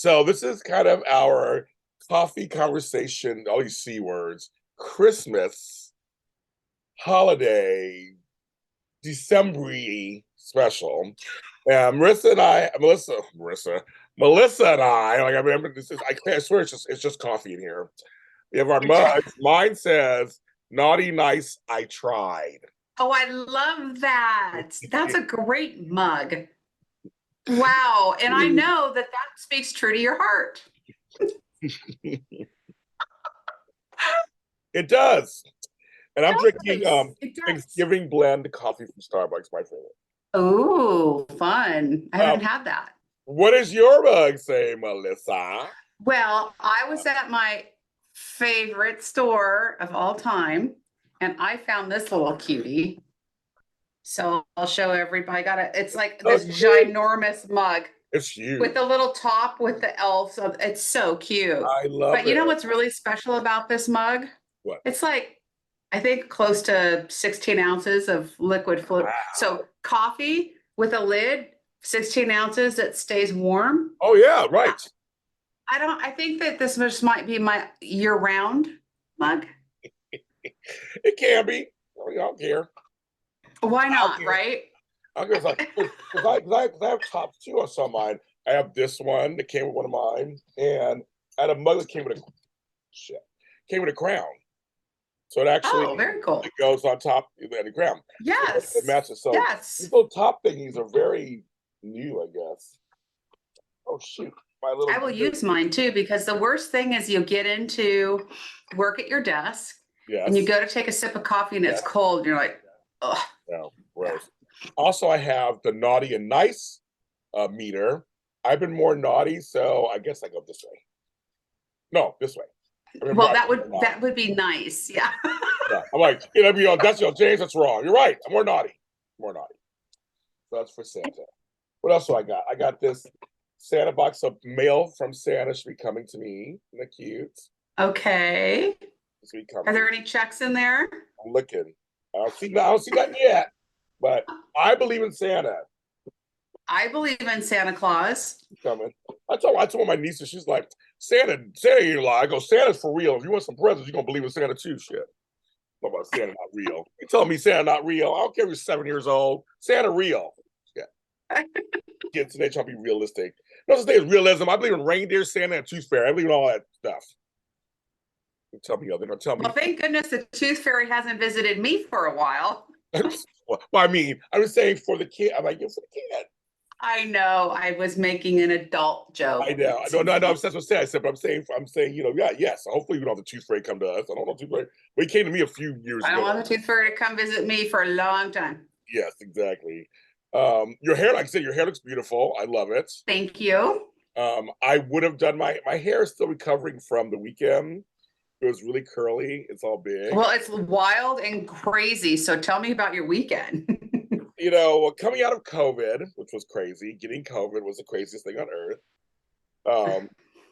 So this is kind of our coffee conversation, all these C words, Christmas, holiday, December special. And Melissa and I, like I remember this is I swear it's just coffee in here. We have our mugs. Mine says, naughty nice, I tried. Oh, I love that. That's a great mug. Wow. And I know that that speaks true to your heart. It does. And I'm drinking It does. Thanksgiving blend coffee from Starbucks, my favorite. Oh, fun. I Um, haven't had that. what does your mug say, Melissa? Well, I was at my favorite store of all time, and I found this little cutie. So I'll show everybody. It's like Oh, this ginormous mug it's huge. with the little top with the elf. So it's so cute. I love But you it. know what's really special about this mug? What? It's like, I think close to 16 ounces of liquid fluid. Wow. So coffee with a lid, 16 ounces that stays warm. Oh yeah, right. I think that this just might be my year-round mug. It can be. I don't care. Why not, Okay. right? I guess I have top two on some of mine. I have this one that came with one of mine, and I had a mug that came with a crown. So it actually Oh, very cool. it goes on top of the crown. Yes. So it matches. So Yes. these little top thingies are very new, I guess. Oh shoot. I will use mine too, because the worst thing is you get into work at your desk and you Yes. go to take a sip of coffee and it's cold and you're like, oh. No, gross. Also, I have the naughty and nice meter. I've been more naughty, so I guess I go this way. No, this way. Well, that would be nice. Yeah. Yeah. I'm like, that's James, that's wrong. You're right. I'm more naughty. More naughty. So that's for Santa. What else do I got? I got this Santa box of mail from Santa should be coming to me. Isn't that cute? Okay. Are there any checks in there? I'm looking. I don't see that yet. But I believe in Santa. I believe in Santa Claus. Coming. I told my niece, she's like, Santa ain't lie. I go, Santa's for real. If you want some presents, you're gonna believe in Santa too. Shit. What about Santa not real? You telling me Santa not real? I don't care if you're 7 years old. Santa real. Yeah. Kids today trying to be realistic. No such thing as realism. I believe in reindeer, Santa, and tooth fairy. I believe in all that stuff. They're gonna tell me. Well, thank goodness the tooth fairy hasn't visited me for a while. Well, I mean, I was saying for the kid. I'm like, for the kid. I know. I was making an adult joke. I know. No. That's what I said. I said, but I'm saying, yes. Hopefully, we don't have the tooth fairy come to us. I don't know tooth fairy. But he came to me a few years ago. I don't want the tooth fairy to come visit me for a long time. Yes, exactly. Your hair, like I said, your hair looks beautiful. I love it. Thank you. I would have done my hair is still recovering from the weekend. It was really curly. It's all big. Well, it's wild and crazy. So tell me about your weekend. Coming out of COVID, which was crazy, getting COVID was the craziest thing on earth.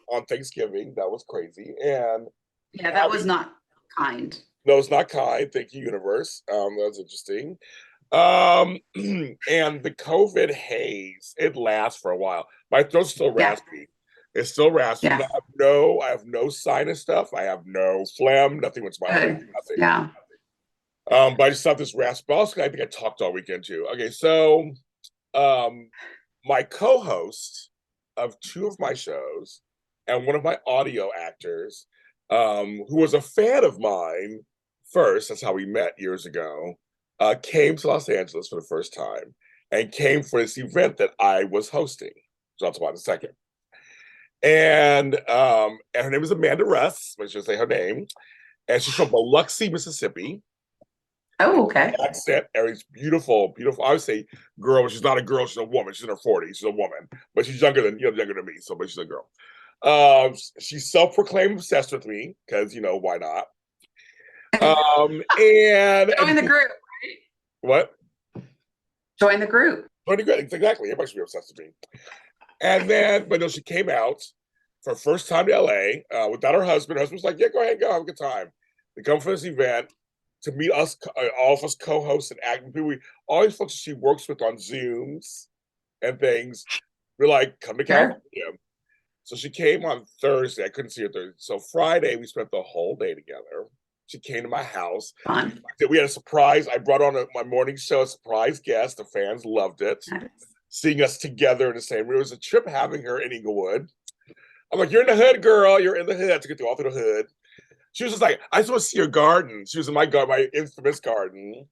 On Thanksgiving, that was crazy. And yeah, that was not kind. No, it's not kind. Thank you, universe. That was interesting. And the COVID haze, it lasts for a while. My throat's still raspy. It's still raspy. Yeah. I have no sinus stuff. I have no phlegm, nothing with my heart. Nothing. Yeah. But I just have this rasp. Also, I think I talked all weekend too. Okay, so my co-host of two of my shows and one of my audio actors, who was a fan of mine first, that's how we met years ago, came to Los Angeles for the first time and came for this event that I was hosting. So I'll talk about in a second. And her name is Amanda Russ, I should say her name. And she's from Biloxi, Mississippi. Oh, okay. Accent, Eric's beautiful. I would say girl, but she's not a girl, she's a woman. She's in her 40s, she's a woman. But she's younger than me, but she's a girl. She's self-proclaimed obsessed with me, because why not? And join the group, right? What? Join the group. Join the group, exactly. Everybody should be obsessed with me. And then, but no, she came out for her first time to LA without her husband. Her husband was like, yeah, go ahead, go, have a good time. They come for this event to meet us, all of us co-hosts and acting people. All these folks she works with on Zooms and things. We're like, come to California. So she came on Thursday. I couldn't see her Thursday. So Friday, we spent the whole day together. She came to my house. Fun. We had a surprise. I brought on my morning show, a surprise guest. The fans loved it. Seeing us together in the same room. It was a trip having her in Inglewood. I'm like, you're in the hood, girl. You're in the hood. I took her all through the hood. She was just like, I just want to see your garden. She was in my garden, my infamous garden.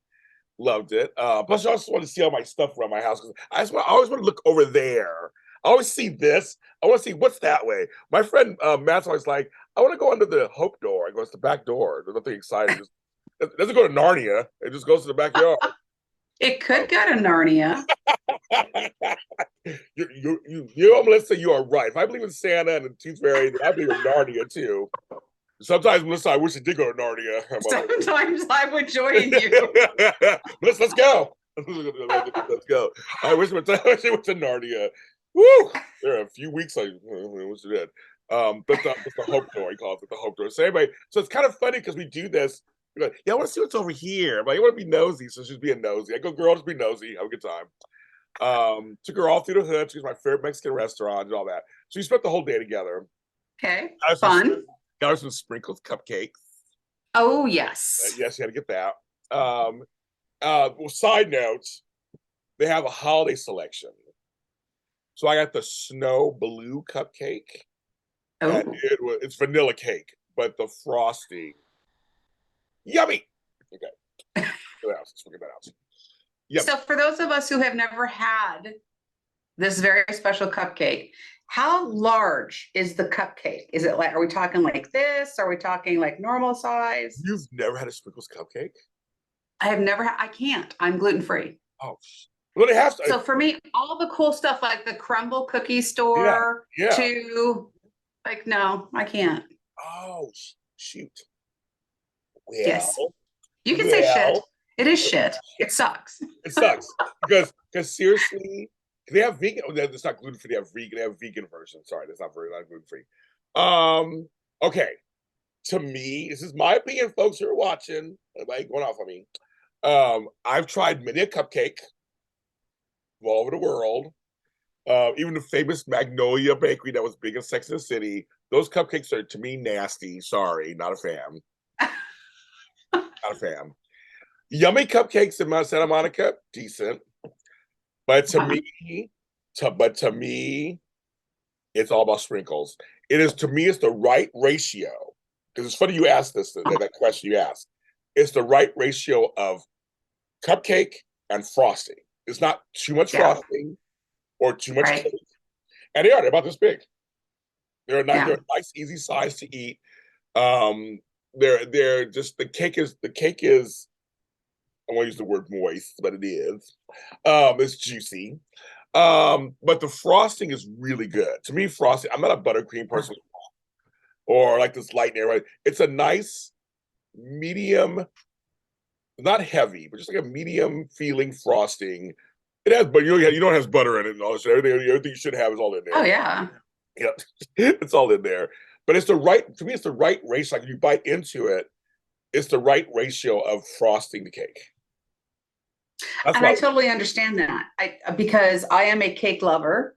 Loved it. Plus, I also wanted to see all my stuff around my house because I always want to look over there. I always see this. I want to see what's that way. My friend Matt's always like, I want to go under the Hope door. I go, it's the back door. There's nothing exciting. It doesn't go to Narnia. It just goes to the backyard. It could go to Narnia. Melissa, you are right. If I believe in Santa and the Tooth Fairy, then I believe in Narnia too. Sometimes, Melissa, I wish it did go to Narnia. Sometimes I would join you. Let's go. Let's go. I wish it went to Narnia. Woo! There are a few weeks I wish it did. But the Hope door, he calls it the Hope door. So anyway, so it's kind of funny because we do this. We're like, yeah, I want to see what's over here. I'm like, I want to be nosy, so she's being nosy. I go, girl, just be nosy. Have a good time. Took her all through the hood. She was my favorite Mexican restaurant and all that. So we spent the whole day together. Okay, fun. Got her some sprinkles cupcakes. Oh, yes. Yes, you had to get that. Well, side notes, they have a holiday selection. So I got the snow blue cupcake. Oh. And it's vanilla cake, but the frosting. Yummy. Okay. Let's figure that out. Yummy. So for those of us who have never had this very special cupcake, how large is the cupcake? Is it like, are we talking like this? Are we talking like normal size? You've never had a sprinkles cupcake? I have never I can't. I'm gluten-free. Oh, well, they have to. So for me, all the cool stuff like the crumble cookie store to like, no, I can't. Oh, shoot. Well, yes. You can say shit. It is shit. It sucks. It sucks. because seriously, they have vegan. Oh, it's not gluten free. They have vegan version. Sorry, that's not gluten free. Okay. To me, this is my opinion, folks who are watching. Everybody going off on me. I've tried many a cupcake all over the world. Even the famous Magnolia Bakery that was big in Sex and the City. Those cupcakes are to me nasty. Sorry, not a fan. Not a fan. Yummy cupcakes in Santa Monica, decent. But to me, it's all about sprinkles. It is, to me, it's the right ratio. Because it's funny you asked this, that question you asked. It's the right ratio of cupcake and frosting. It's not too much frosting or too much cake. And they're about this big. They're a nice, easy size to eat. They're just the cake is I won't use the word moist, but it is. It's juicy. But the frosting is really good. To me, frosting, I'm not a buttercream person or like this light air. It's a nice medium, not heavy, but just like a medium feeling frosting. It has, but you know, it has butter in it and all this. Everything you should have is all in there. Oh yeah. Yeah, it's all in there. But it's the right, to me, it's the right ratio. Like if you bite into it, it's the right ratio of frosting the cake. And I totally understand that. Because I am a cake lover.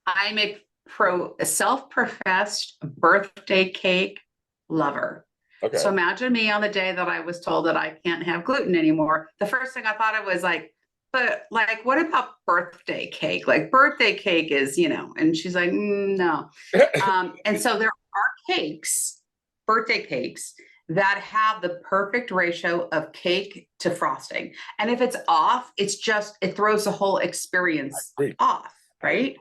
I'm a self-professed birthday cake lover. Okay. So imagine me on the day that I was told that I can't have gluten anymore. The first thing I thought of was like, but like, what about birthday cake? Like birthday cake is, you know, and she's like, no. And so there are cakes, birthday cakes, that have the perfect ratio of cake to frosting. And if it's off, it throws the whole experience off, right?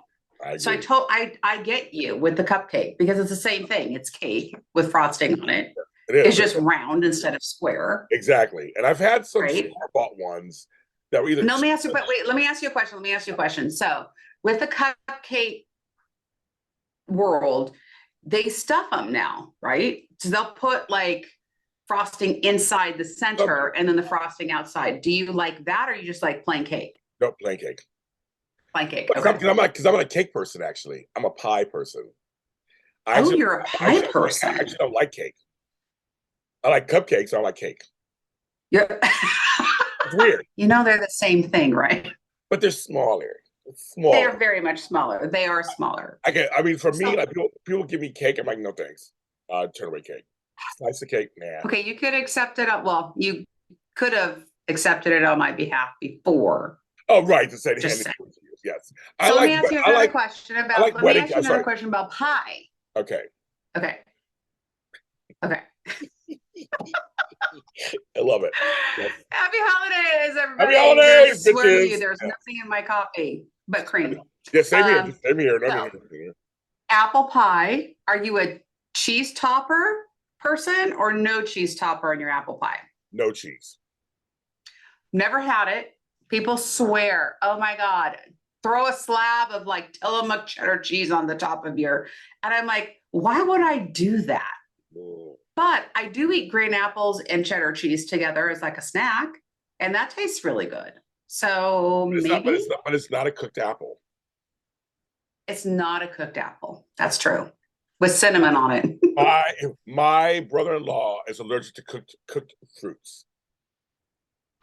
So I get you with the cupcake because it's the same thing. It's cake with frosting on it. It's just round instead of square. Exactly. And I've had some store-bought ones that were either. No, let me ask you a question. So with the cupcake world, they stuff them now, right? So they'll put like frosting inside the center and then the frosting outside. Do you like that or you just like plain cake? No, plain cake. Plain cake. Because I'm not a cake person, actually. I'm a pie person. You're a pie person. I actually don't like cake. I like cupcakes. I don't like cake. Yeah. It's weird. You know, they're the same thing, right? But they're smaller. Smaller. They are very much smaller. They are smaller. I mean, for me, like people give me cake. I'm like, no thanks. Turn away cake. Slice of cake, nah. Okay, you could accept it. Well, you could have accepted it on my behalf before. Oh, right. To say Just hand yes. So let me ask you another question about. Let me ask you another question about pie. Okay. Okay. Okay. I love it. Yes. Happy holidays, everybody. Happy holidays, I swear to you, bitches. there's nothing in my coffee but cream. Yeah, same here. Same here. So, apple pie. Are you a cheese topper person or no cheese topper in your apple pie? No cheese. Never had it. People swear, oh my God, throw a slab of like Tillamook cheddar cheese on the top of your, and I'm like, why would I do that? But I do eat green apples and cheddar cheese together as like a snack, and that tastes really good. So maybe. But it's not a cooked apple. It's not a cooked apple. That's true. With cinnamon on it. My brother-in-law is allergic to cooked fruits.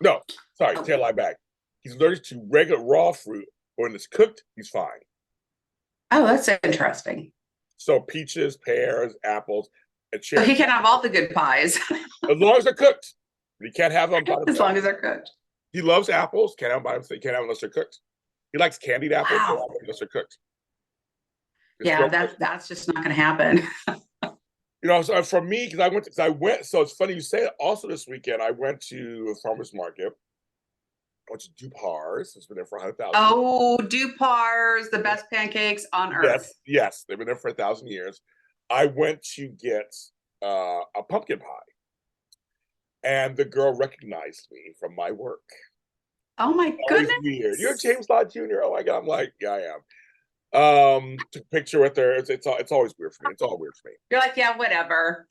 No, sorry, tail lie back. He's allergic to regular raw fruit, but when it's cooked, he's fine. Oh, that's interesting. So peaches, pears, apples, and cherries. So he can have all the good pies. As long as they're cooked. He can't have them by themselves. As long as they're cooked. He loves apples. Can't have them by himself. He can't have them unless they're cooked. He likes candied apples unless they're cooked. Yeah, that's just not going to happen. You know, so for me, because I went. So it's funny you say it. Also, this weekend I went to a farmer's market. I went to Dupar's. It's been there for 100,000. Oh, Dupar's, the best pancakes on earth. Yes, they've been there for 1,000 years. I went to get a pumpkin pie, and the girl recognized me from my work. Oh my goodness! Weird. You're James Lott Jr. Oh my God! I'm like, yeah, I am. Took a picture with her. It's always weird for me. It's all weird for me. You're like, yeah, whatever.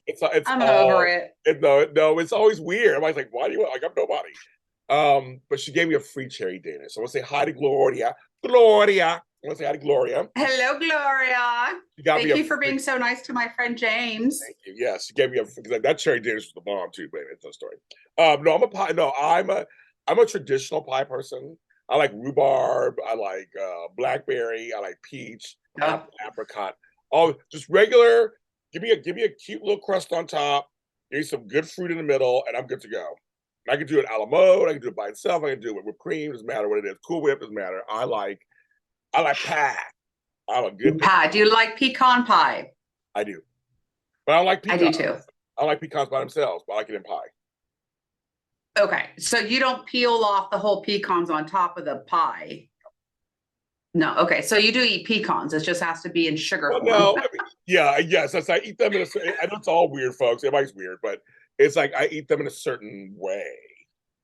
I'm over it. No, it's always weird. I'm like, why do you like? I'm nobody. But she gave me a free cherry Danish. So I want to say hi to Gloria. Gloria. I want to say hi to Gloria. Hello, Gloria. Thank you for being so nice to my friend James. Thank you. Yes, she gave me that cherry Danish was the bomb too. But it's no story. No, I'm a pie. No, I'm a traditional pie person. I like rhubarb. I like blackberry. I like peach. Apricot. All just regular. Give me a cute little crust on top. Give me some good fruit in the middle, and I'm good to go. I can do it a la mode. I can do it by itself. I can do it with cream. Doesn't matter what it is. Cool Whip doesn't matter. I like pie. I'm a good pie. Do you like pecan pie? I do, but I don't like pecans. I do too. I like pecans by themselves, but I like it in pie. Okay, so you don't peel off the whole pecans on top of the pie. No, okay, so you do eat pecans. It just has to be in sugar form. No, I mean, yes. I eat them in I know it's all weird, folks. Everybody's weird, but it's like I eat them in a certain way.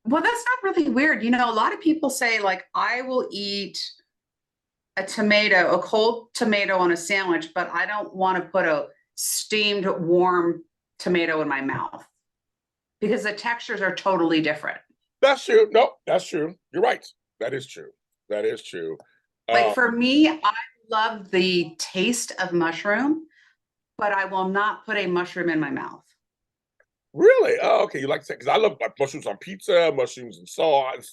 Well, that's not really weird. You know, a lot of people say, like, I will eat a cold tomato on a sandwich, but I don't want to put a steamed, warm tomato in my mouth because the textures are totally different. That's true. No, that's true. You're right. That is true. That is true. Like for me, I love the taste of mushroom, but I will not put a mushroom in my mouth. Really? Oh, okay. You like that? Because I love mushrooms on pizza, mushrooms and sauce.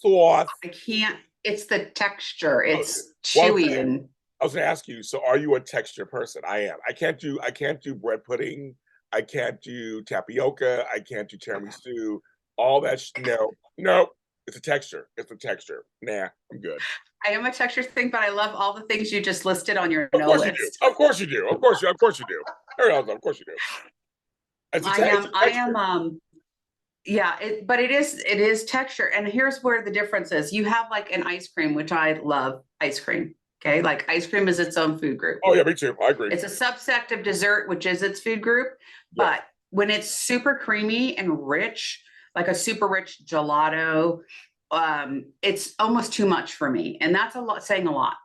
I can't. It's the texture. It's chewy and. I was going to ask you. So, are you a texture person? I am. I can't do bread pudding. I can't do tapioca. I can't do tiramisu. All that. No. It's a texture. Nah, I'm good. I am a texture thing, but I love all the things you just listed on your no list. Of course you do. Of course you do. Of course you do. But it is texture. And here's where the difference is. You have like an ice cream, which I love ice cream. Okay. Like ice cream is its own food group. Oh yeah, me too. I agree. It's a subsect of dessert, which is its food group. Yeah. But when it's super creamy and rich, like a super rich gelato, it's almost too much for me. And that's saying a lot.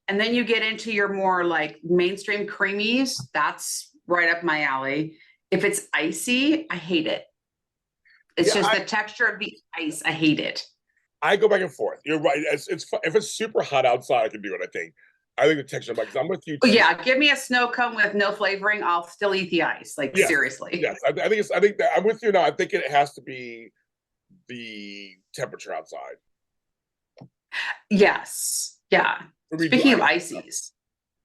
And then you get into your more like mainstream creamies. That's right up my alley. If it's icy, I hate it. It's the texture of the ice. I hate it. I go back and forth. You're right. It's if it's super hot outside, I can do it. I think the texture, because I'm with you. Yeah, give me a snow cone with no flavoring. I'll still eat the ice. Like seriously. Yes, I think that I'm with you now. I think it has to be the temperature outside. Yes. Yeah. Speaking of ices,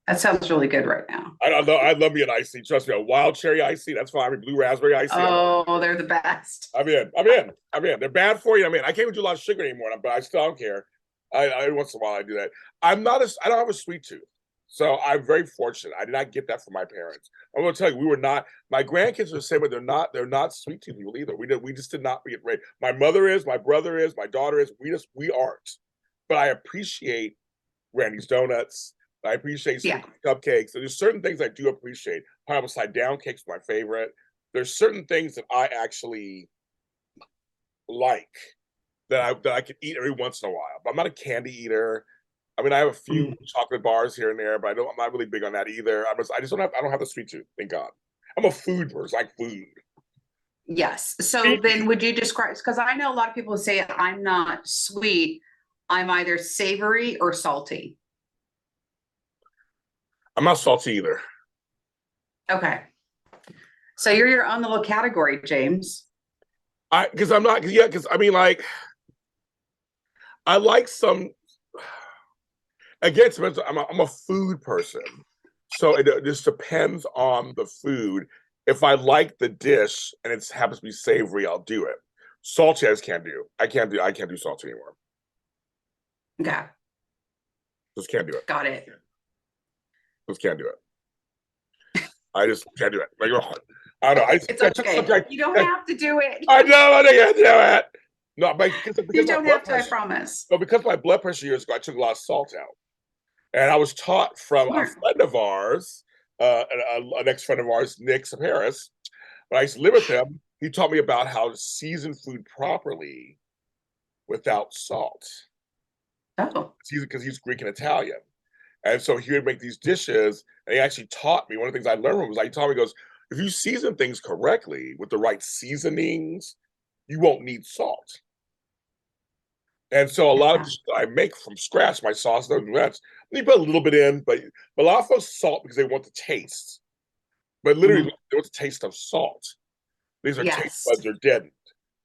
that sounds really good right now. I don't know. I love me an icy. Trust me, a wild cherry icy. That's fine. Blue raspberry icy. Oh, they're the best. I'm in. They're bad for you. I can't even do a lot of sugar anymore, but I still don't care. I once in a while I do that. I don't have a sweet tooth. So I'm very fortunate. I did not get that from my parents. I'm going to tell you, we were not. My grandkids are the same, but they're not sweet tooth people either. We just did not get raised. My mother is, my brother is, my daughter is. We aren't. But I appreciate Randy's Donuts. I appreciate cupcakes. So there's certain things I do appreciate. Pineapple slide down cake's my favorite. There's certain things that I actually like that I could eat every once in a while. But I'm not a candy eater. I have a few chocolate bars here and there, but I'm not really big on that either. I don't have the sweet tooth, thank God. I'm a food person, I like food. Yes. So then would you describe, because I know a lot of people say I'm not sweet, I'm either savory or salty. I'm not salty either. Okay. So you're your own little category, James. Because I like some. Again, I'm a food person, so it just depends on the food. If I like the dish and it happens to be savory, I'll do it. Salty, I just can't do. I can't do salty anymore. Okay. Just can't do it. Got it. Just can't do it. I just can't do it. I don't know. It's okay. You don't have to do it. I know I can't do it. No, because you don't have to. I promise. No, because my blood pressure years ago, I took a lot of salt out. And I was taught from a friend of ours, an ex-friend of ours, Nick Paris. When I used to live with him, he taught me about how to season food properly without salt. Oh. Because he's Greek and Italian. And so he would make these dishes, and he actually taught me. One of the things I learned from him was he taught me, he goes, if you season things correctly with the right seasonings, you won't need salt. And so a lot of dishes I make from scratch, my sauce, those nuts, you put a little bit in, but a lot of folks salt because they want the taste. But literally, they want the taste of salt. These are taste buds are deadened.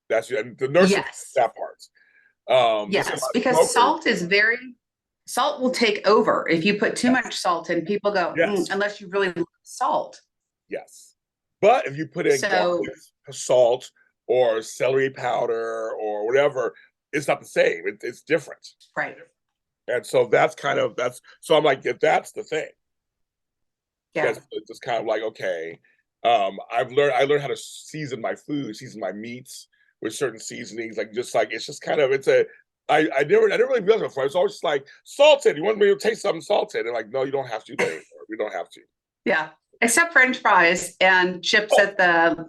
That's and the nurse that part. Yes, because salt will take over. If you put too much salt in, people go, unless you really love salt. Yes. But if you put in salt or celery powder or whatever, it's not the same. It's different. Right. And so so I'm like, if that's the thing, that's just kind of like, okay. I learned how to season my food, season my meats with certain seasonings, I never really realized before. I was always like, salted. You want me to taste something salted? And like, no, you don't have to anymore. We don't have to. Yeah. Except French fries and chips at the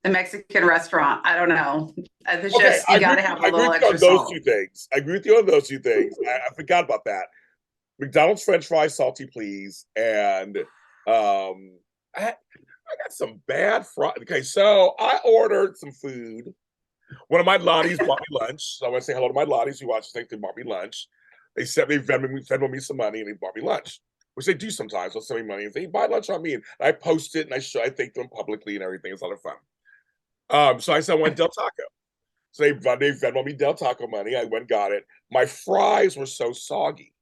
Mexican restaurant. I don't know. It's just you got to have a little extra salt. I agree with you on those two things. I forgot about that. McDonald's French fries, salty, please. And I got some bad fries. Okay, so I ordered some food. One of my lotties bought me lunch. So I want to say hello to my lotties who watch this thing. They bought me lunch. They sent me Venmo me some money, and they bought me lunch, which they do sometimes. They'll send me money and they buy lunch on me, and I post it and I thank them publicly and everything. It's a lot of fun. So I said I want Del Taco. So they Venmo me Del Taco money. I went and got it. My fries were so soggy,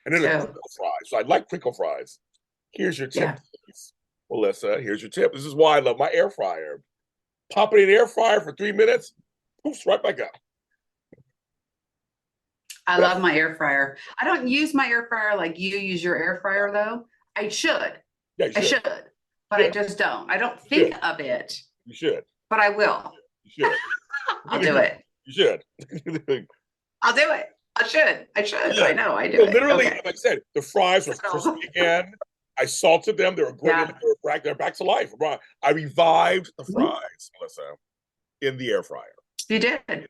and then the crinkle fries. So I like crinkle fries. Here's your tip, please, Melissa. Here's your tip. This is why I love my air fryer. Pop it in the air fryer for 3 minutes, poofs right back up. I love my air fryer. I don't use my air fryer like you use your air fryer, though. I should. Yeah, you should. I should, but I just don't. I don't think of it. You should. But I will. You should. I'll do it. You should. I'll do it. I should. Yeah. I know. I do it. Literally, like I said, the fries were crispy again. I salted them. They were good. They're back to life. I revived the fries, Melissa, in the air fryer. You did.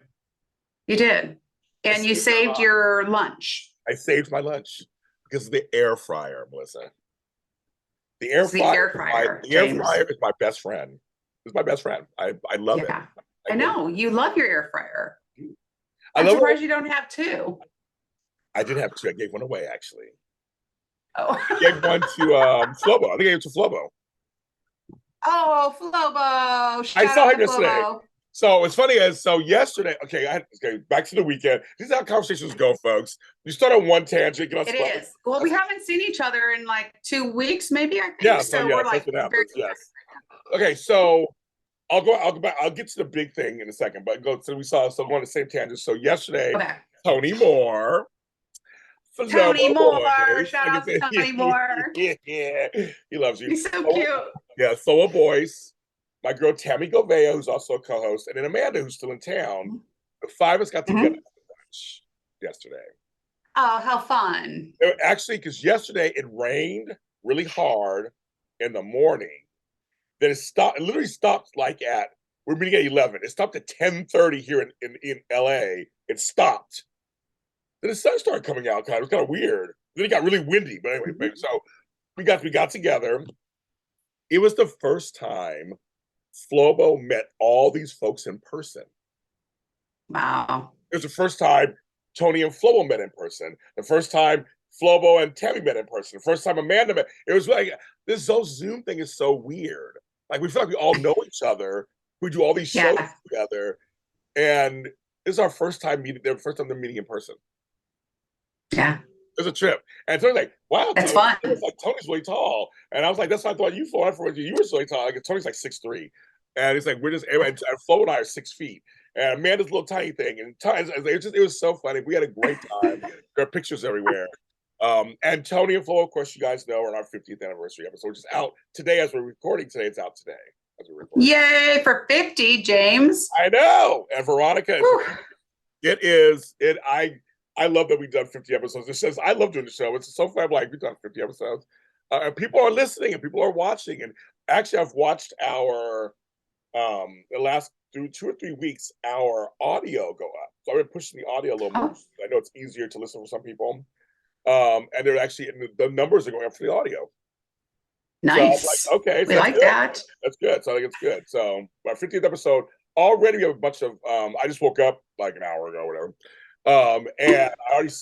You did. And you saved your lunch. I saved my lunch because of the air fryer, Melissa. The air fryer is my best friend. It's my best friend. I love it. I know. You love your air fryer. I'm surprised you don't have two. I did have two. I gave one away, actually. Oh. I gave one to Flobo. I think I gave it to Flobo. Oh, Flobo. I saw him yesterday. So it's funny as so yesterday. Okay, back to the weekend. This is how conversations go, folks. You start on one tangent, get on. It is. Well, we haven't seen each other in like 2 weeks, maybe. I think yeah. so. Yeah, we're that's like what happens. Yes. Okay, so I'll go back. I'll get to the big thing in a second, but go. So we saw someone on the same tangent. So yesterday, okay. Tony Moore. Tony Moore. Boys. Shout out to Tony Moore. Yeah, he loves you. He's so cute. Yeah, so boys. My girl Tammy Govea, who's also a co-host, and then Amanda, who's still in town. The five of us got together for lunch yesterday. Oh, how fun! Actually, because yesterday it rained really hard in the morning. Then it stopped. It literally stopped like at we're meeting at 11. It stopped at 10:30 here in LA. It stopped. Then the sun started coming out. It was kind of weird. Then it got really windy. But anyway, so we got together. It was the first time Flobo met all these folks in person. Wow. It was the first time Tony and Flobo met in person. The first time Flobo and Tammy met in person. The first time Amanda met. It was like this whole Zoom thing is so weird. Like we feel like we all know each other. We do all these shows together. And this is our first time meeting. The first time they're meeting in person. Yeah. It was a trip. And Tony's like, wow, that's fun. Like, Tony's really tall. And I was like, that's what I thought you for. You were really tall. Like, Tony's like 6'3". And it's like, we're just, and Flo and I are 6 feet. And Amanda's a little tiny thing. And it was so funny. We had a great time. There are pictures everywhere. And Tony and Flo, of course, you guys know, are on our 50th anniversary episode, which is out today as we're recording today. It's out today as we're recording. Yay for 50, James. I know. And Veronica, I love that we've done 50 episodes. It says, I love doing the show. It's so fun. I'm like, we've done 50 episodes. And people are listening and people are watching. And actually, I've watched our, the last 2 or 3 weeks, our audio go up. So I've been pushing the audio a little more. I know it's easier to listen for some people. And they're actually, the numbers are going up for the audio. Nice. So like, okay. We like good. that. That's good. So I think it's good. So my 50th episode, already we have a bunch of, I just woke up like an hour ago, whatever. And I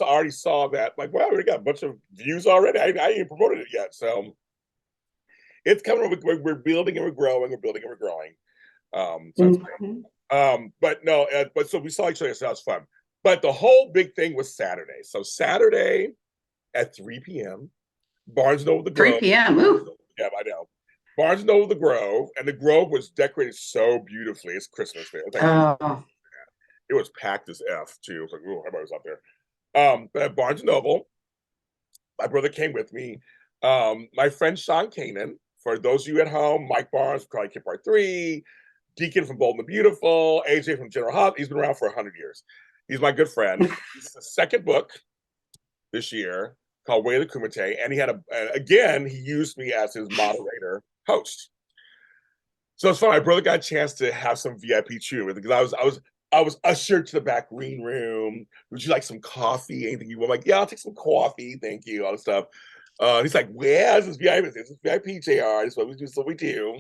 already saw that, like, wow, we got a bunch of views already. I ain't even promoted it yet. So it's coming. We're building and we're growing. We're building and we're growing. So it's great. But no, but so we saw each other. So that was fun. But the whole big thing was Saturday. So Saturday at 3 p.m., Barnes & Noble the Grove. 3 p.m. Ooh. Yeah, I know. Barnes & Noble the Grove, and the Grove was decorated so beautifully. It's Christmas there. It was packed as F too. It was like, oh, everybody was out there. But at Barnes & Noble, my brother came with me. My friend Sean Kanan, for those of you at home, Mike Barnes, probably Kid Part 3, Deacon from Bold and the Beautiful, AJ from General Hospital. He's been around for 100 years. He's my good friend. It's the second book this year called Way of the Kumite. And he had again, he used me as his moderator host. So it's fun. My brother got a chance to have some VIP chew because I was ushered to the back green room. Would you like some coffee? Anything you want? I'm like, yeah, I'll take some coffee. Thank you. All this stuff. He's like, well, this is VIP. This is VIP, JR. This is what we do. So we do.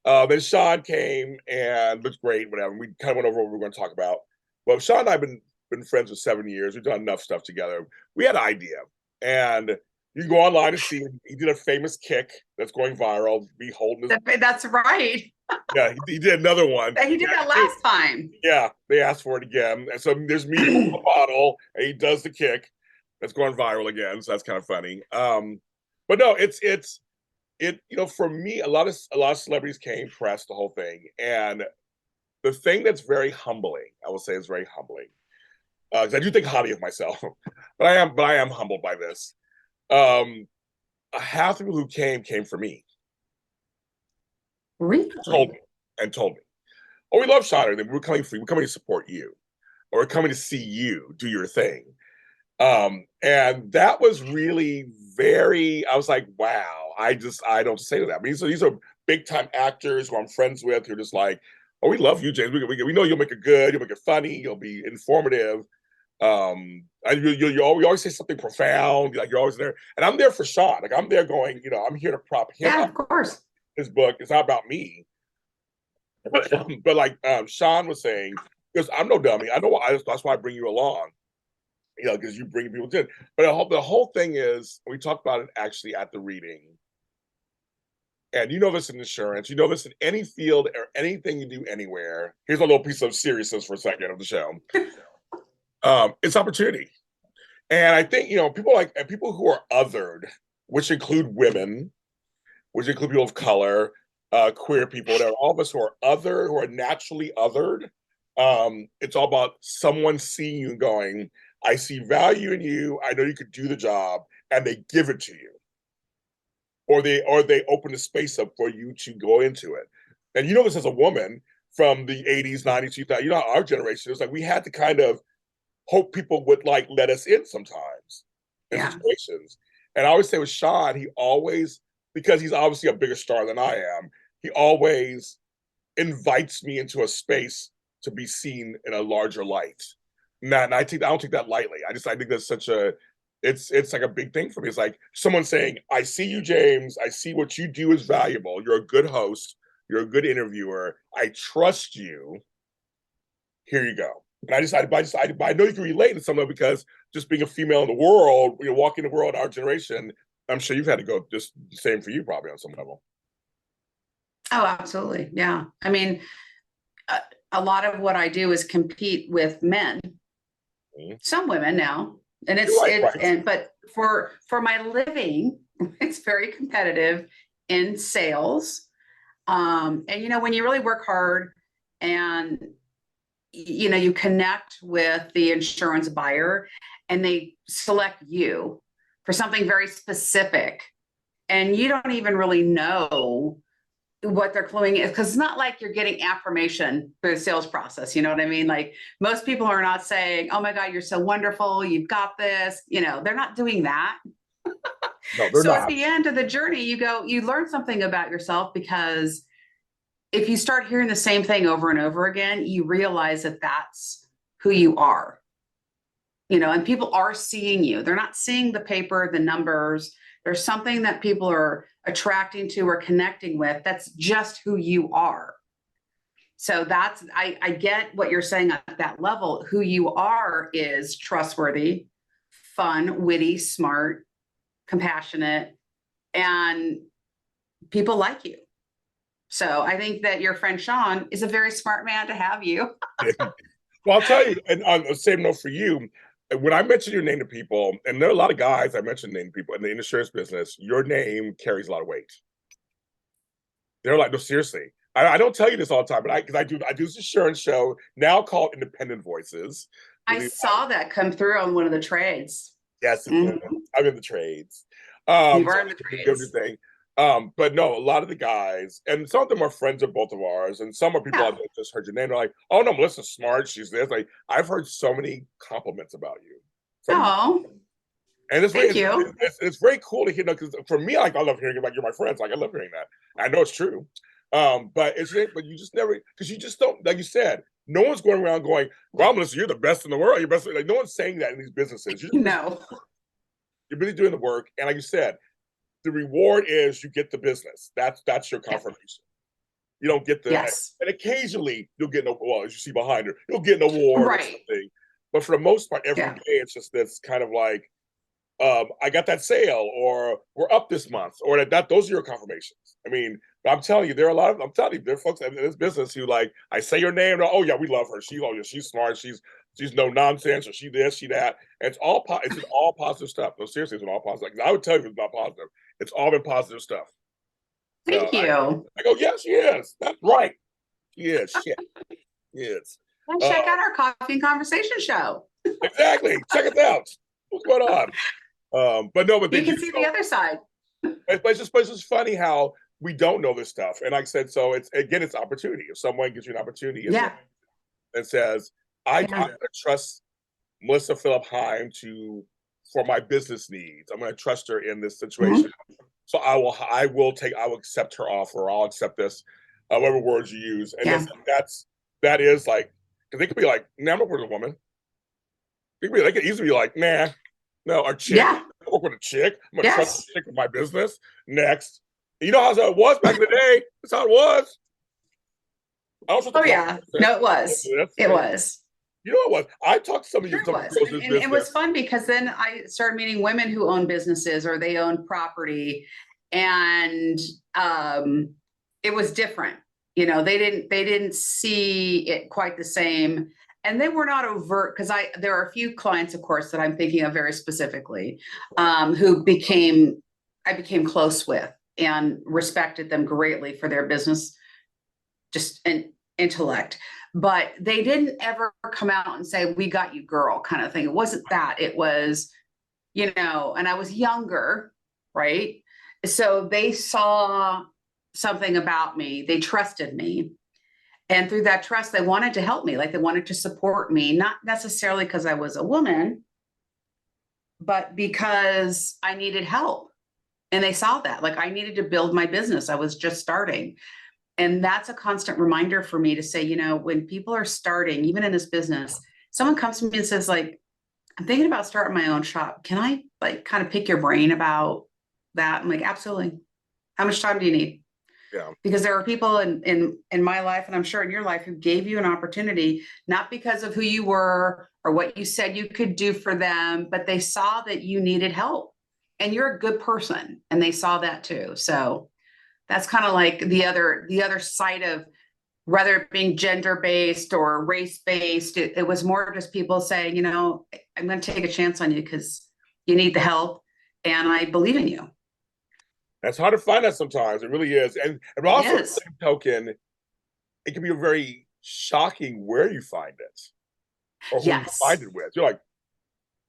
Then Sean came and looked great, whatever. We kind of went over what we were going to talk about. Well, Sean and I have been friends for 7 years. We've done enough stuff together. We had an idea. And you can go online and see he did a famous kick that's going viral. Be holding his... That's right. Yeah, he did another one. He did that last time. Yeah, they asked for it again. And so there's me holding the bottle, and he does the kick that's going viral again. So that's kind of funny. But no, it's for me, a lot of celebrities came, press, the whole thing. And the thing that's very humbling, I will say is very humbling. Because I do think highly of myself, but I am humbled by this. Half the people who came for me. Really? Told me. Oh, we love Sean. We're coming for you. We're coming to support you. Or we're coming to see you do your thing. And that was really very, I was like, wow, I don't say to that. I mean, so these are big time actors who I'm friends with who are just like, oh, we love you, James. We know you'll make it good, you'll make it funny, you'll be informative. And you always say something profound, like you're always there. And I'm there for Sean. Like I'm there going, I'm here to prop him up. Yeah, of course. His book, it's not about me. But like Sean was saying, because I'm no dummy. I know that's why I bring you along. Because you bring people in. But the whole thing is, we talked about it actually at the reading. and you know this in insurance, you know this in any field or anything you do anywhere. Here's a little piece of seriousness for a second of the show. It's opportunity. And I think, people who are othered, which include women, which include people of color, queer people, whatever, all of us who are other, who are naturally othered, it's all about someone seeing you and going, I see value in you. I know you could do the job, and they give it to you. Or they open the space up for you to go into it. And you know this as a woman from the 80s, 90s, 2000s, you know, our generation, it's like we had to kind of hope people would like let us in sometimes in situations. And I always say with Sean, he always, because he's obviously a bigger star than I am, he always invites me into a space to be seen in a larger light. And I don't take that lightly. I think that's such a, it's like a big thing for me. It's like someone saying, I see you, James. I see what you do is valuable. You're a good host. You're a good interviewer. I trust you. Here you go. And I know you can relate to some of it because just being a female in the world, walking the world in our generation, I'm sure you've had to go just the same for you probably on some level. Oh, absolutely. Yeah. I mean, a lot of what I do is compete with men, some women now. And but for my living, it's very competitive in sales. And, when you really work hard and, you connect with the insurance buyer and they select you for something very specific and you don't even really know what their cluing is, because it's not like you're getting affirmation through the sales process. You know what I mean? Like most people are not saying, oh my God, you're so wonderful. You've got this, they're not doing that. No, they're not. At the end of the journey, you learn something about yourself, because if you start hearing the same thing over and over again, you realize that that's who you are, and people are seeing you. They're not seeing the paper, the numbers. There's something that people are attracting to or connecting with. That's just who you are. So I get what you're saying at that level. Who you are is trustworthy, fun, witty, smart, compassionate, and people like you. So I think that your friend Sean is a very smart man to have you. Well, I'll tell you, and on the same note for you, when I mention your name to people, and there are a lot of guys I mention name to people in the insurance business, your name carries a lot of weight. They're like, no, seriously. I don't tell you this all the time, but I do this insurance show now called Independent Voices. I saw that come through on one of the trades. Yes, I'm in the trades. You are in the trades. Everything. But no, a lot of the guys, and some of them are friends of both of ours, and some are people that just heard your name. They're like, "Oh no, Melissa's smart. She's this." Like, I've heard so many compliments about you. And it's thank you. It's very cool to hear. Because for me, like, I love hearing it. Like, you're my friends. Like, I love hearing that. I know it's true. But you just never, because you just don't, like you said, no one's going around going, "Well, Melissa, you're the best in the world. You're best." Like, no one's saying that in these businesses. No, you're really doing the work, and like you said, the reward is you get the business. That's your confirmation. You don't get the, and occasionally you'll get as you see behind her, you'll get an award or something. But for the most part, every day it's just this kind of like, I got that sale, or we're up this month, or that those are your confirmations. I mean, but I'm telling you, there are folks in this business who, like, I say your name, oh yeah, we love her. She's smart. She's no nonsense, or she this, she that. And it's all positive stuff. No, seriously, it's all positive. Like, I would tell you it's not positive. It's all been positive stuff. Thank you. I go, yes, she is. That's right. She is. Shit. Yes. And check out our Coffee and Conversation show. Exactly. Check us out. What's going on? But no, but you can see the other side. But it's just funny how we don't know this stuff. And like I said, so it's opportunity. If someone gives you an opportunity and says, I'm going to trust Melissa Phillip Heim for my business needs. I'm going to trust her in this situation. So I will accept her offer. I'll accept this, whatever words you use. And that is like, because they could be like, nah, I'm not with a woman. They could easily be like, nah, no, our chick. I work with a chick. I'm going to trust a chick with my business. Next. You know how it was back in the day? That's how it was. No, it was. It was. You know what? I talked to some of you. And it was fun because then I started meeting women who own businesses or they own property. And it was different. You know, they didn't see it quite the same. And they were not overt, because there are a few clients, of course, that I'm thinking of very specifically, who I became close with and respected them greatly for their business, just an intellect. But they didn't ever come out and say, "We got you, girl," kind of thing. It wasn't that. It was, you know, and I was younger, right? So they saw something about me. They trusted me. And through that trust, they wanted to help me. Like, they wanted to support me, not necessarily because I was a woman, but because I needed help. And they saw that, like, I needed to build my business. I was just starting. And that's a constant reminder for me to say, you know, when people are starting, even in this business, someone comes to me and says, like, "I'm thinking about starting my own shop. Can I, like, kind of pick your brain about that?" I'm like, "Absolutely. How much time do you need?" Yeah. Because there are people in my life, and I'm sure in your life, who gave you an opportunity, not because of who you were or what you said you could do for them, but they saw that you needed help and you're a good person, and they saw that too. So that's kind of like the other side of, whether it being gender-based or race-based, it was more just people saying, you know, "I'm going to take a chance on you because you need the help, and I believe in you." That's hard to find that sometimes. It really is. And also, the same token, it can be very shocking where you find it or who you find it with. You're like,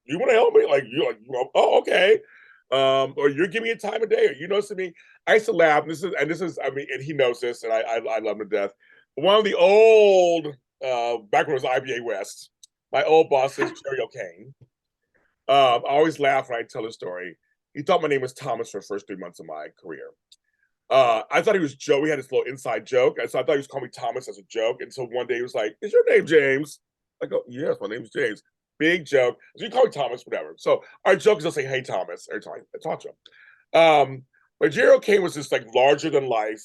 "You want to help me?" Like, you're like, "Oh, okay." Or, "You're giving me a time of day," or, "You know, to me." I used to laugh. This is, I mean, and he knows this, and I love him to death. One of the old, back when it was IBA West, my old boss is Jerry O'Kane. I always laugh when I tell his story. He thought my name was Thomas for the first 3 months of my career. I thought he was Joe. We had this little inside joke. And so I thought he was calling me Thomas as a joke. And so one day he was like, "Is your name James?" I go, "Yes, my name is James." Big joke. So you call me Thomas, whatever. So our joke is I'll say, "Hey, Thomas," every time I talk to him. But Jerry O'Kane was this, like, larger than life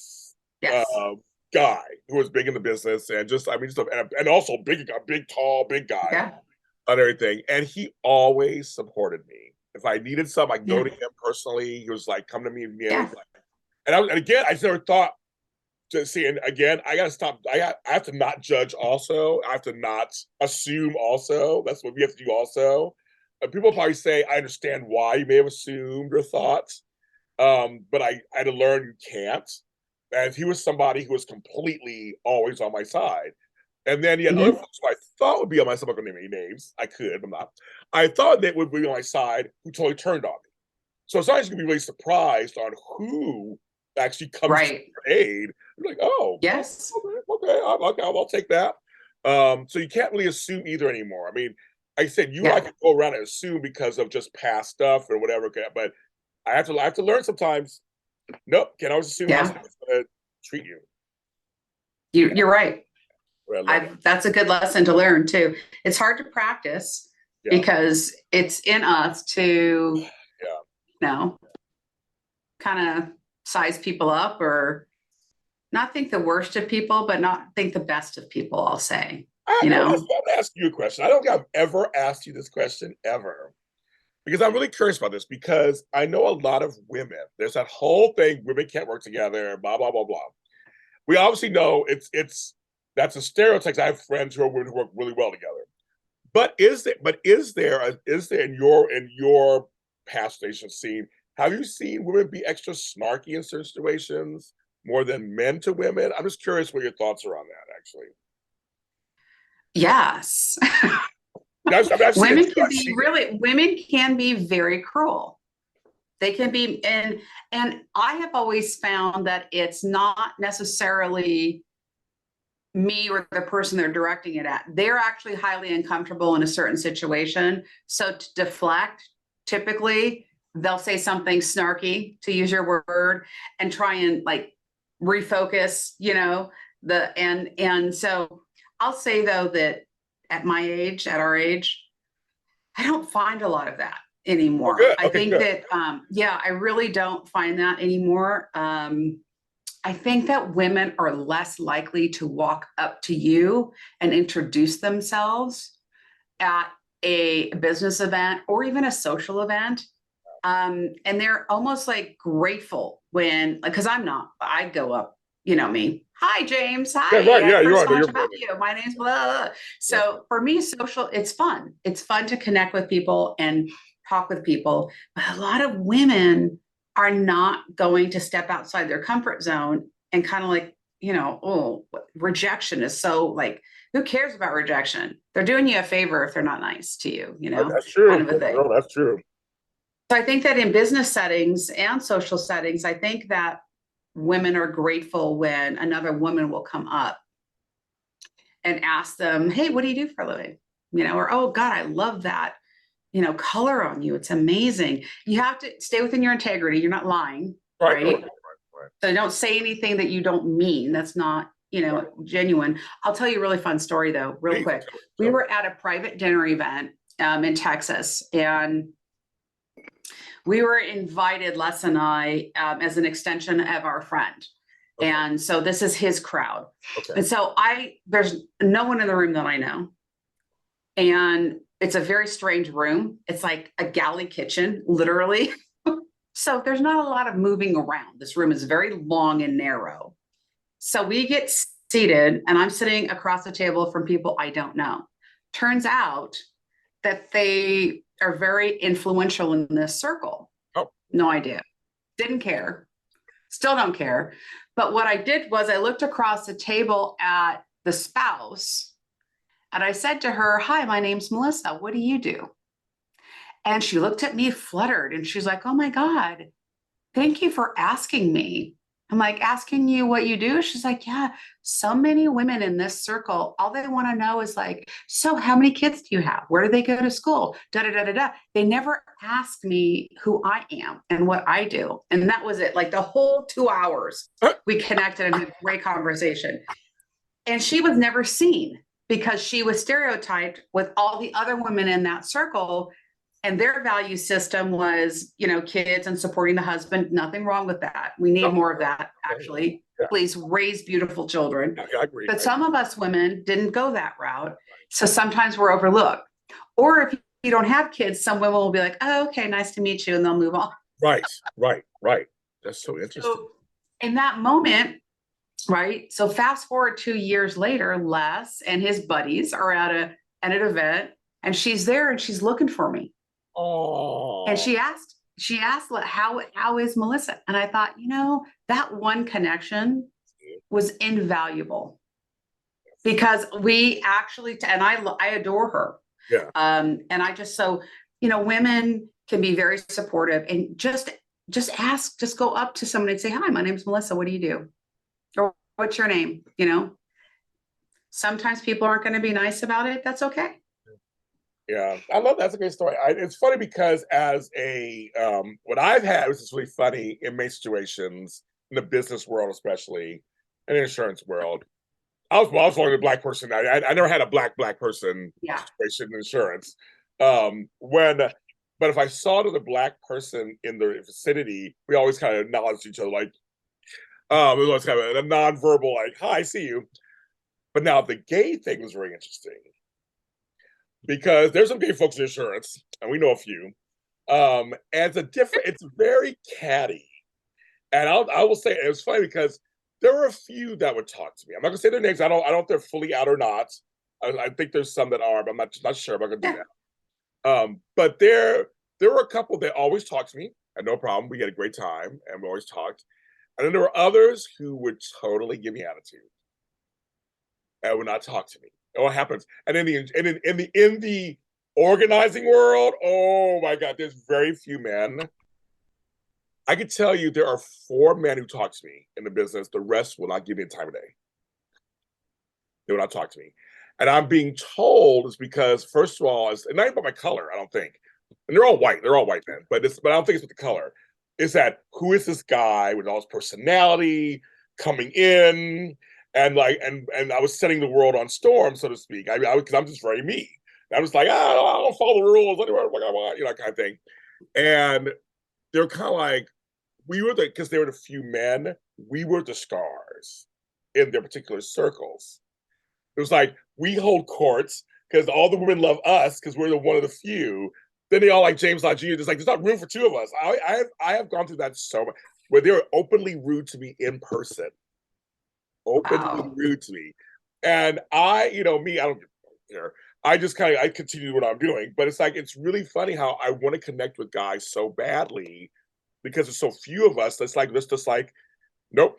guy who was big in the business, and just, I mean, just, and also big, tall, big guy. Yeah. On everything. And he always supported me. If I needed something, I could go to him personally. He was like, "Come to me immediately." And again, I just never thought to see. And again, I got to stop. I have to not judge. Also, I have to not assume. Also, that's what we have to do. Also, people probably say, "I understand why you may have assumed or thought," but I had to learn you can't. And he was somebody who was completely always on my side. And then he had other folks who I thought would be on my side. I'm not going to name any names. I could, but I'm not. I thought they would be on my side, who totally turned on me. So sometimes you can be really surprised on who actually comes to your aid. You're like, "Oh, yes, okay, I'll take that." So you can't really assume either anymore. I mean, like I said, you and I can go around and assume because of just past stuff or whatever. But I have to learn sometimes. Nope, can't always assume how someone's going to treat you. You're right. That's a good lesson to learn too. It's hard to practice because it's in us to, you know, kind of size people up, or not think the worst of people, but not think the best of people, I'll say. I'm going to ask you a question. I don't think I've ever asked you this question ever, because I'm really curious about this, because I know a lot of women, there's that whole thing, women can't work together, blah, blah, blah, blah. We obviously know that's a stereotype. I have friends who are women who work really well together. But is there in your past station scene, have you seen women be extra snarky in certain situations more than men to women? I'm just curious what your thoughts are on that, actually. Yes. Women can be very cruel. They can be, and I have always found that it's not necessarily me or the person they're directing it at. They're actually highly uncomfortable in a certain situation. So to deflect, typically they'll say something snarky, to use your word, and try and, like, refocus, you know, and so I'll say, though, that at our age, I don't find a lot of that anymore. I think that, I really don't find that anymore. I think that women are less likely to walk up to you and introduce themselves at a business event or even a social event And they're almost like grateful when, because I'm not, I go up, you know me. Hi, James. Hi. Yeah, right. Yeah, I've you heard are. so much about you. My name's blah. So for me, social, it's fun. It's fun to connect with people and talk with people. But a lot of women are not going to step outside their comfort zone and kind of like, you know, oh, rejection is so like, who cares about rejection? They're doing you a favor if they're not nice to you, you know, that's true. kind of a thing. No, that's true. So I think that in business settings and social settings, I think that women are grateful when another woman will come up and ask them, hey, what do you do for a living? You know, or, oh God, I love that, you know, color on you. It's amazing. You have to stay within your integrity. You're not lying, right? So don't say anything that you don't mean. That's not, you know, genuine. I'll tell you a really fun story though, real quick. We were at a private dinner event in Texas, and we were invited, Les and I, as an extension of our friend. Okay. And so this is his crowd. Okay. And so there's no one in the room that I know. And it's a very strange room. It's like a galley kitchen, literally. So there's not a lot of moving around. This room is very long and narrow. So we get seated, and I'm sitting across the table from people I don't know. Turns out that they are very influential in this circle. Oh, no idea. Didn't care. Still don't care. But what I did was I looked across the table at the spouse, and I said to her, hi, my name's Melissa. What do you do? And she looked at me fluttered, and she's like, oh my God, thank you for asking me. I'm like, asking you what you do? She's like, yeah, so many women in this circle, all they want to know is like, so how many kids do you have? Where do they go to school? Da, da, da, da, da. They never ask me who I am and what I do. And that was it. Like the whole 2 hours we connected and had a great conversation. And she was never seen because she was stereotyped with all the other women in that circle. And their value system was, you know, kids and supporting the husband. Nothing wrong with that. We need more of that, actually. Yeah. Please raise beautiful children. I agree. But some of us women didn't go that route. So sometimes we're overlooked. Or if you don't have kids, some women will be like, oh, okay, nice to meet you. And they'll move on. Right. That's so interesting. So in that moment, right? So fast forward 2 years later, Les and his buddies are at an event, and she's there and she's looking for me. Oh. And she asked, how is Melissa? And I thought, you know, that one connection was invaluable because we actually, and I adore her. Yeah. And I just, so, you know, women can be very supportive and just ask, just go up to someone and say, hi, my name's Melissa. What do you do? Or what's your name? You know, sometimes people aren't going to be nice about it. That's okay. Yeah, I love that. That's a great story. It's funny because as what I've had, which is really funny in many situations, in the business world especially, in the insurance world, I was only a black person. I never had a black person situation in insurance. But if I saw another black person in the vicinity, we always kind of acknowledged each other, like, it was always kind of a nonverbal, like, hi, I see you. But now the gay thing was very interesting. Because there's some gay folks in insurance, and we know a few. And it's very catty. And I will say, it was funny because there were a few that would talk to me. I'm not gonna say their names. I don't know if they're fully out or not. I think there's some that are, but I'm not sure. I'm not gonna do that. But there were a couple that always talked to me. I had no problem. We had a great time, and we always talked. And then there were others who would totally give me attitude and would not talk to me. What happens? And in the organizing world, oh my God, there's very few men. I could tell you there are 4 men who talk to me in the business. The rest will not give me a time of day. They will not talk to me. And I'm being told it's because, first of all, it's not even about my color, I don't think. And they're all white men, but I don't think it's with the color. It's that, who is this guy with all his personality coming in? And I was setting the world on storm, so to speak. Because I'm just very me. And I was like, I don't follow the rules, you know, kind of thing. And they're kind of like, because they were the few men, we were the stars in their particular circles. It was like, we hold courts because all the women love us because we're one of the few. then they all like James Lott Jr. Just like there's not room for two of us. I have gone through that so much where they were openly rude to me in person, openly rude to me, and I don't care. I just I continue what I'm doing, but it's like it's really funny how I want to connect with guys so badly because there's so few of us. That's like let's just like nope.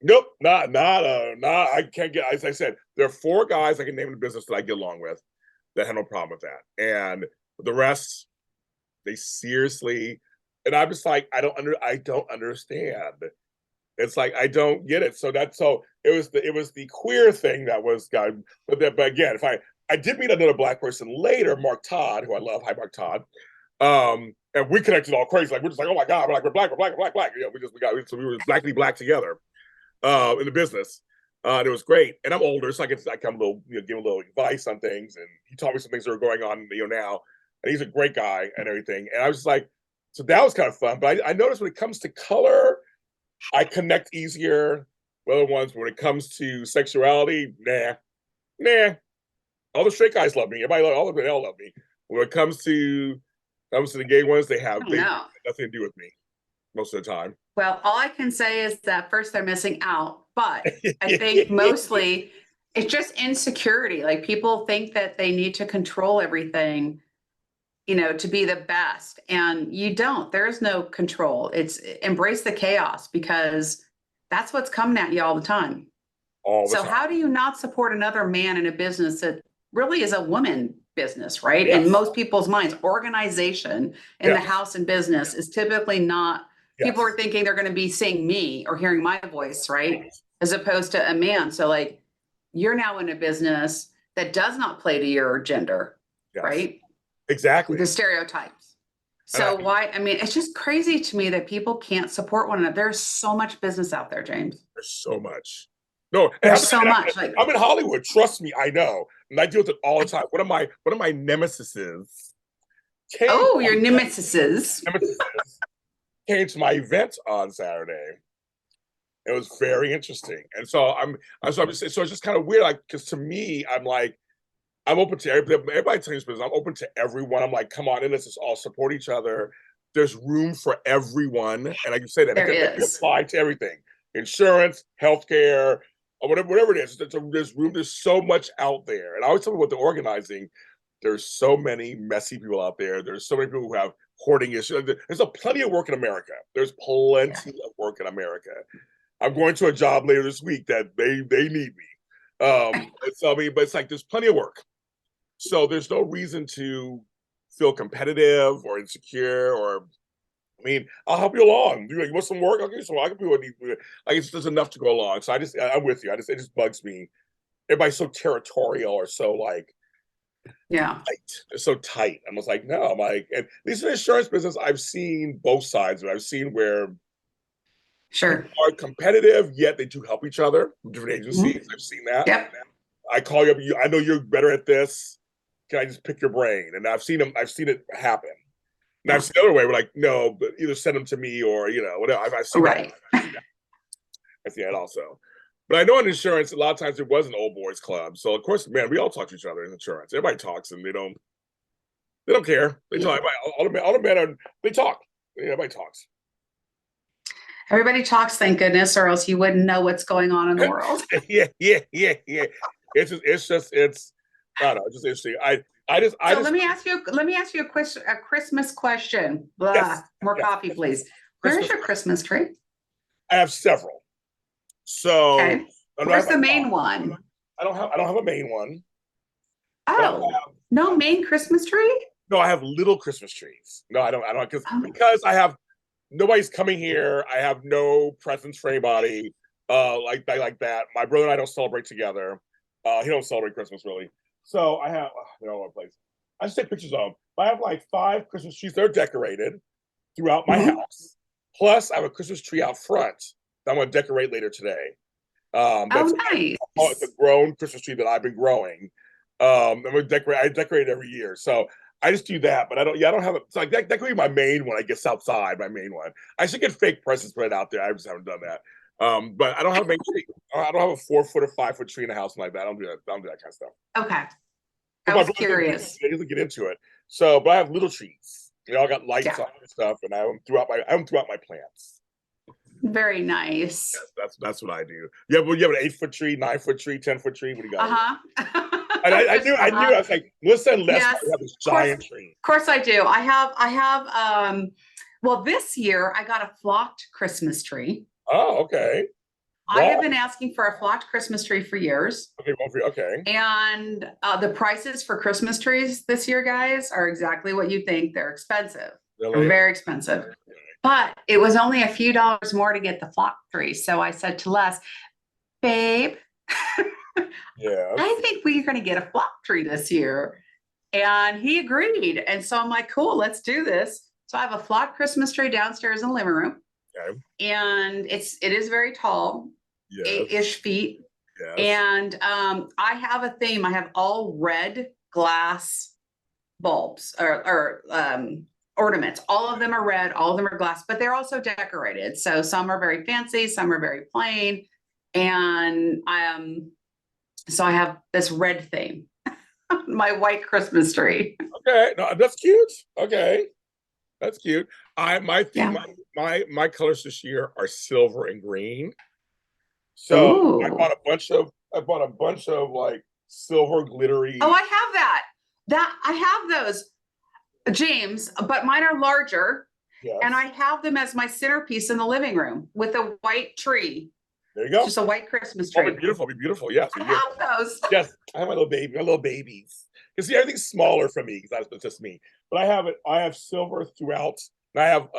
Nope, not I can't get. As I said, there are 4 guys I can name in the business that I get along with that have no problem with that, and the rest, they seriously. And I'm just like, I don't understand. It's like I don't get it. So it was the queer thing that was God. But again, if I did meet another black person later, Mark Todd, who I love. Hi, Mark Todd. And we connected all crazy. Like we're just like, oh my God, we're black, we're black. Yeah, so we were blackly black together. In the business. And it was great. And I'm older, so I come a little, give a little advice on things. And he taught me some things that are going on, now. And he's a great guy and everything. And I was just like, so that was kind of fun. But I noticed when it comes to color, I connect easier with other ones. When it comes to sexuality, nah. All the straight guys love me. All of them love me. When it comes to the gay ones, they have nothing to do with me most of the time. Well, all I can say is that first they're missing out, but I think mostly it's just insecurity. Like people think that they need to control everything, to be the best. And you don't. There is no control. It's embrace the chaos because that's what's coming at you all the time. So how do you not support another man in a business that really is a woman business, right? Yes. In most people's minds, organization in the house and business is typically not. People are thinking they're going to be seeing me or hearing my voice, right? As opposed to a man. So like you're now in a business that does not play to your gender, right? Exactly. The stereotypes. So it's just crazy to me that people can't support one another. There's so much business out there, James. There's so much. No, there's so much. I'm in Hollywood. Trust me, I know. And I deal with it all the time. One of my nemesises. Your nemesises. Came to my event on Saturday. It was very interesting, and so it's just kind of weird, like because to me, I'm open to everybody. Tells me I'm open to everyone. I'm like, come on in, let's just all support each other. There's room for everyone, and I can say that it can apply to everything: insurance, healthcare, or whatever it is. There's room. There's so much out there, and I always tell people with the organizing. There's so many messy people out there. There's so many people who have hoarding issues. There's plenty of work in America. There's plenty of work in America. I'm going to a job later this week that they need me. But it's like there's plenty of work. So there's no reason to feel competitive or insecure I'll help you along. You want some work? Okay, so I can do what it's just enough to go along. So I'm with you. It just bugs me. Everybody's so territorial or so tight. It's so tight. I'm just like, no, I'm like, and at least in the insurance business, I've seen both sides of it. I've seen where are competitive, yet they do help each other from different agencies. Mm-hmm. I've seen that. Yep. I call you up, I know you're better at this. Can I just pick your brain? And I've seen it happen. And I've seen the other way, we're like, no, but either send them to me or, whatever. I've seen that. I see that also. But I know in insurance, a lot of times it was an old boys club. So of course, man, we all talk to each other in insurance. Everybody talks, and they don't care. They talk. All the men they talk. Everybody talks. Everybody talks, thank goodness, or else you wouldn't know what's going on in the world. Yeah. It's I don't know. It's just interesting. Let me ask you a Christmas question. More coffee, please. Where's your Christmas tree? I have several. So where's the main one? I don't have a main one. No main Christmas tree? No, I have little Christmas trees. No, I don't because I have nobody's coming here. I have no presents for anybody. Like that. My brother and I don't celebrate together. He don't celebrate Christmas really. So I have they're all over the place. I just take pictures of them. I have 5 Christmas trees. They're decorated throughout my house. Plus, I have a Christmas tree out front that I'm going to decorate later today. Nice. It's a grown Christmas tree that I've been growing. I'm going to decorate. I decorate it every year. So I just do that, but I don't have it. So that could be my main one. I guess outside, my main one. I should get fake presents put out there. I just haven't done that. But I don't have a main tree. I don't have a 4-foot or 5-foot tree in the house like that. I don't do that kind of stuff. Okay. I was curious. He doesn't get into it. So, but I have little trees. You know, I got lights Yeah. on and stuff, and I have them throughout my plants. Very nice. Yes, that's what I do. Yeah, well, you have an 8-foot tree, 9-foot tree, 10-foot tree. What do you got? And I knew, I was like, Melissa and Les Yes, have this giant tree. Of course I do. I have, well, this year I got a flocked Christmas tree. Oh, okay. I have been asking for a flocked Christmas tree for years. Okay, okay. And the prices for Christmas trees this year, guys, are exactly what you think. They're expensive. Really? They're very expensive. But it was only a few dollars more to get the flocked tree. So I said to Les, babe, yeah, I think we're going to get a flocked tree this year. And he agreed. And so I'm like, cool, let's do this. So I have a flocked Christmas tree downstairs in the living room. Okay. And it is very tall, yes. 8-ish feet. Yes. And I have a theme. I have all red glass bulbs or ornaments. All of them are red, all of them are glass, but they're also decorated. So some are very fancy, some are very plain. And so I have this red theme. My white Christmas tree. Okay, no, that's cute. Okay, that's cute. My theme, yeah. my colors this year are silver and green. So I bought a bunch of like silver glittery. Oh, I have that. I have those, James, but mine are larger. Yes. And I have them as my centerpiece in the living room with a white tree. There you go. Just a white Christmas tree. Oh, beautiful, beautiful. Yes, I have those. Yes, I have my little babies. You see, everything's smaller for me because it's just me. But I have it. I have silver throughout. And I have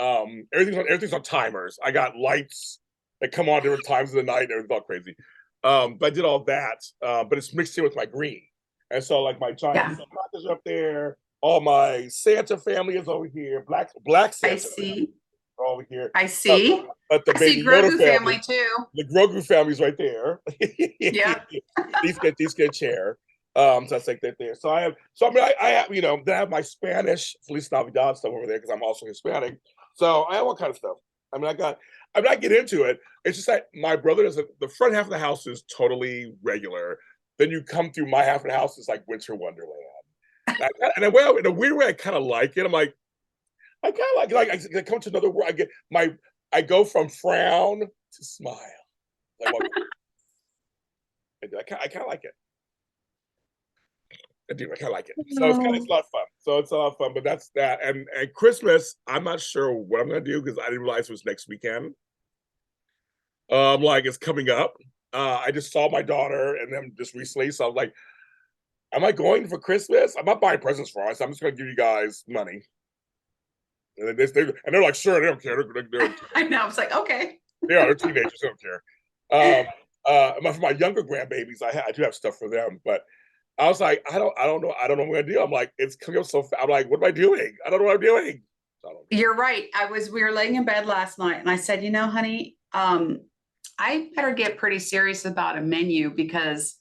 everything's on timers. I got lights that come on different times of the night. Everything's all crazy. But I did all that. But it's mixed in with my green. And so like my giant Sunflowers are up there. All my Santa family is over here. Black Santa. I see. Over here. I see. But the baby Grogu family too. The Grogu family's right there. Yeah. These get a chair. So that's like that there. So I have then I have my Spanish Feliz Navidad stuff over there because I'm also Hispanic. So I have all kind of stuff. I'm not get into it. It's just that my brother doesn't. The front half of the house is totally regular. Then you come through my half of the house is like winter wonderland. And in a weird way, I kind of like it. I'm like, I kind of like I come to another world. I go from frown to smile. Like, I kind of like it. I do. I kind of like it. So it's a lot of fun. So it's a lot of fun. But that's that. And Christmas, I'm not sure what I'm going to do because I didn't realize it was next weekend. Like it's coming up. I just saw my daughter and them just recently. So I'm like, am I going for Christmas? I'm not buying presents for us. I'm just going to give you guys money. And they're like, sure, they don't care. I know. I was like, okay. Yeah, they're teenagers. They don't care. For my younger grandbabies, I do have stuff for them. But I was like, I don't know what I'm going to do. I'm like, it's coming up so fast. I'm like, what am I doing? I don't know what I'm doing. You're right. We were laying in bed last night and I said, honey, I better get pretty serious about a menu because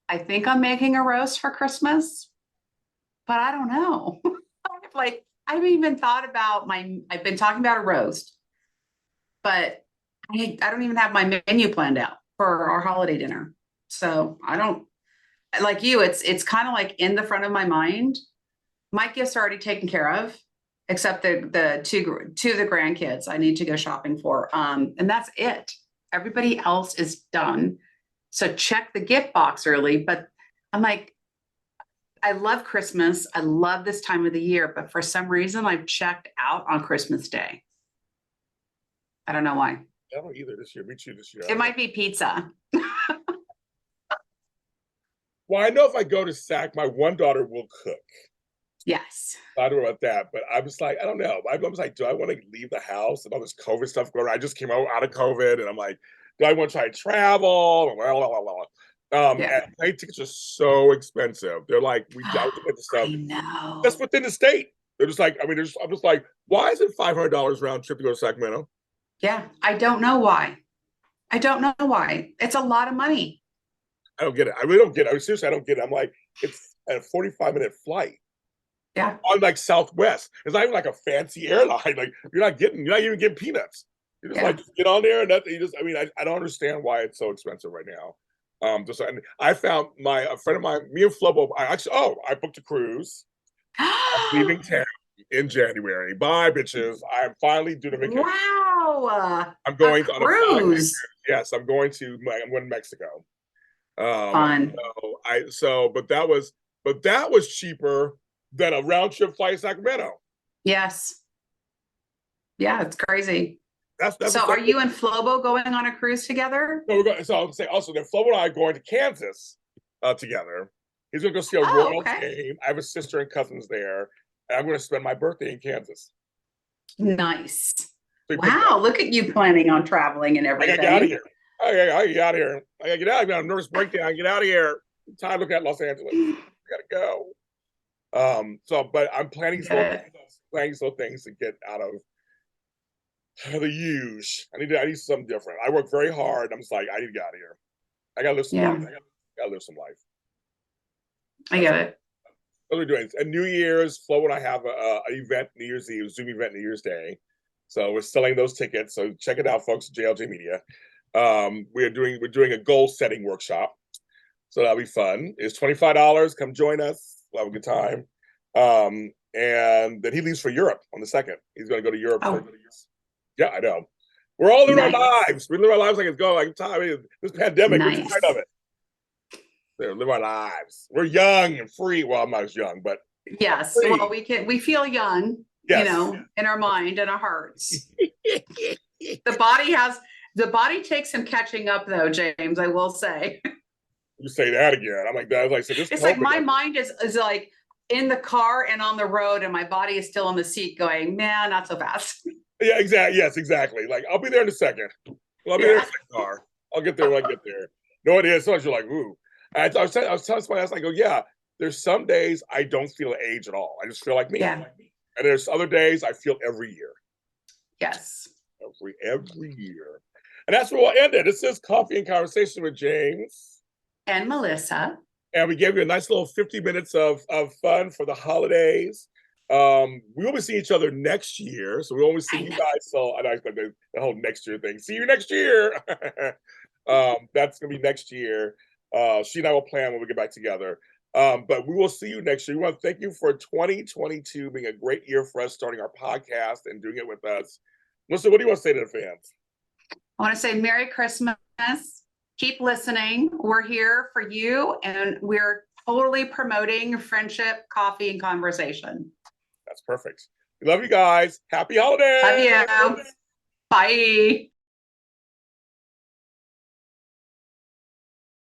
I think I'm making a roast for Christmas, but I don't know. I haven't even thought about I've been talking about a roast, but I don't even have my menu planned out for our holiday dinner. So I don't, like you, it's kind of like in the front of my mind. My gifts are already taken care of, except the two of the grandkids I need to go shopping for. And that's it. Everybody else is done. So check the gift box early, but I'm like, I love Christmas. I love this time of the year, but for some reason I've checked out on Christmas Day. I don't know why. I don't either this year. Me too this year. It might be pizza. Well, I know if I go to SAC, my one daughter will cook. Yes. I don't know about that, but I was like, I don't know. I was like, do I want to leave the house and all this COVID stuff going on? I just came out of COVID and I'm like, do I want to try to travel? And plane tickets are so expensive. They're like, we don't get the stuff. I know. That's within the state. They're just like, I'm just like, why is it $500 round trip to go to Sacramento? Yeah, I don't know why. It's a lot of money. I don't get it. I really don't get it. Seriously, I don't get it. I'm like, it's a 45-minute flight. Yeah. On like Southwest. It's not even like a fancy airline. Like you're not even getting peanuts. You're just like, just get on there and I don't understand why it's so expensive right now. I found a friend of mine, me and Flobo, I booked a cruise. I'm leaving town in January. Bye, bitches. I'm finally doing a vacation. Wow. I'm going on a 5-day cruise. Cruise. Yes, I'm going to Mexico. Fun. But that was cheaper than a round trip flight to Sacramento. Yes. Yeah, it's crazy. That's so are you and Flobo going on a cruise together? So we're going. So I'll say also that Flobo and I are going to Kansas together. He's going to go see a Royals game. I have a sister and cousins there, and I'm going to spend my birthday in Kansas. Nice. So wow, look at you planning on traveling and everything. I gotta get out of here. I gotta get out of here. I gotta get out. I got a nervous breakdown. I get out of here. I'm tired of looking at Los Angeles. I gotta go. But I'm planning slow things to get out of the huge. I need something different. I work very hard. I'm just like, I need to get out of here. I gotta live some life. I gotta live some life. I get it. What we're doing. And New Year's, Flo and I have an event, New Year's Eve, Zoom event, New Year's Day. So we're selling those tickets. So check it out, folks. JLJ Media. We're doing a goal setting workshop. So that'll be fun. It's $25. Come join us. We'll have a good time. And then he leaves for Europe on the 2nd. He's going to go to Europe. Yeah, I know. We're all living our lives. We live our lives like it's going. Like time. This pandemic, we're tired of it. We live our lives. We're young and free. Well, I'm not as young, but yes. Well, we feel young, you know, in our mind and our hearts. The body takes some catching up, though, James. I will say. You say that again. I'm like that. Like, so it's like my mind is like in the car and on the road, and my body is still in the seat, going, "Man, not so fast." Yeah, exactly. Yes, exactly. Like I'll be there in a second. Well, I'll be there in a second car. I'll get there when I get there. No, it is. Sometimes you're like, ooh. I was telling somebody else, I go, yeah. There's some days I don't feel age at all. I just feel like me. Yeah. And there's other days I feel every year. Yes. Every year. And that's where we'll end it. This is Coffee and Conversation with James and Melissa. And we gave you a nice little 50 minutes of fun for the holidays. We will be seeing each other next year. So we won't see you guys. So I expect the whole next year thing. See you next year. That's going to be next year. She and I will plan when we get back together. But we will see you next year. We want to thank you for 2022 being a great year for us, starting our podcast and doing it with us. Melissa, what do you want to say to the fans? I want to say Merry Christmas. Keep listening. We're here for you, and we're totally promoting friendship, coffee, and conversation. That's perfect. We love you guys. Happy holidays. Love you. Bye.